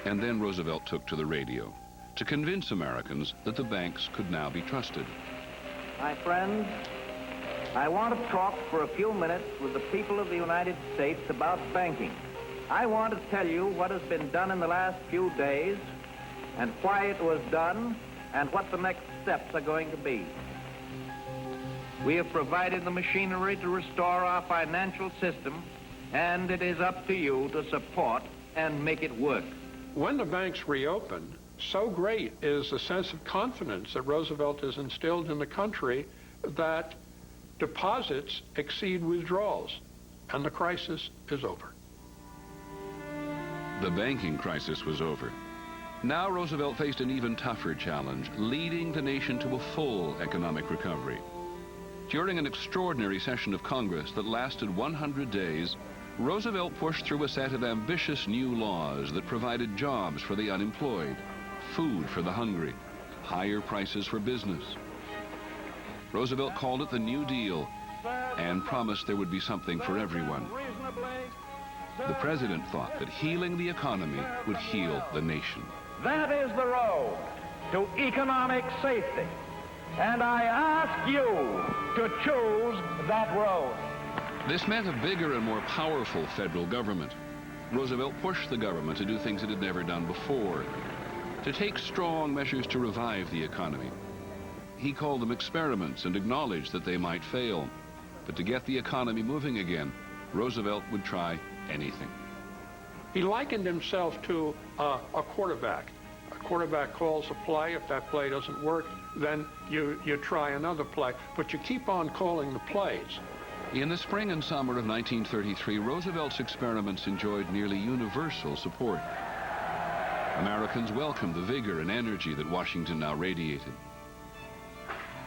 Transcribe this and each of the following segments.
And then Roosevelt took to the radio to convince Americans that the banks could now be trusted. My friends, I want to talk for a few minutes with the people of the United States about banking. I want to tell you what has been done in the last few days and why it was done and what the next steps are going to be. We have provided the machinery to restore our financial system, and it is up to you to support and make it work. When the banks reopened, so great is the sense of confidence that Roosevelt has instilled in the country that deposits exceed withdrawals, and the crisis is over. The banking crisis was over. Now Roosevelt faced an even tougher challenge, leading the nation to a full economic recovery. During an extraordinary session of Congress that lasted 100 days, Roosevelt pushed through a set of ambitious new laws that provided jobs for the unemployed, food for the hungry, higher prices for business. Roosevelt called it the New Deal and promised there would be something for everyone. The president thought that healing the economy would heal the nation. That is the road to economic safety, and I ask you to choose that road. This meant a bigger and more powerful federal government. Roosevelt pushed the government to do things it had never done before, to take strong measures to revive the economy. He called them experiments and acknowledged that they might fail. But to get the economy moving again, Roosevelt would try anything. He likened himself to a quarterback. A quarterback calls a play. If that play doesn't work, then you try another play. But you keep on calling the plays. In the spring and summer of 1933, Roosevelt's experiments enjoyed nearly universal support. Americans welcomed the vigor and energy that Washington now radiated.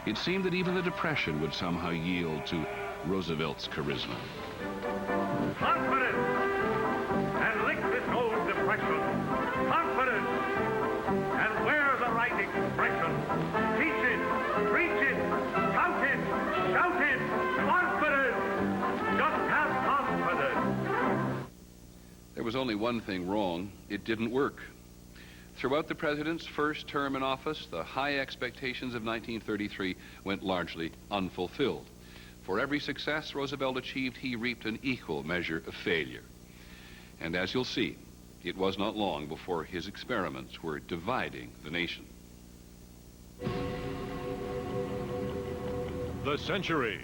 It seemed that even the Depression would somehow yield to Roosevelt's charisma. Confidence! And lick this old depression. Confidence! And wear the right expression. Teach it, preach it, shout it, shout it. Confidence! Just have confidence. There was only one thing wrong. It didn't work. Throughout the president's first term in office, the high expectations of 1933 went largely unfulfilled. For every success Roosevelt achieved, he reaped an equal measure of failure. And as you'll see, it was not long before his experiments were dividing the nation. The century.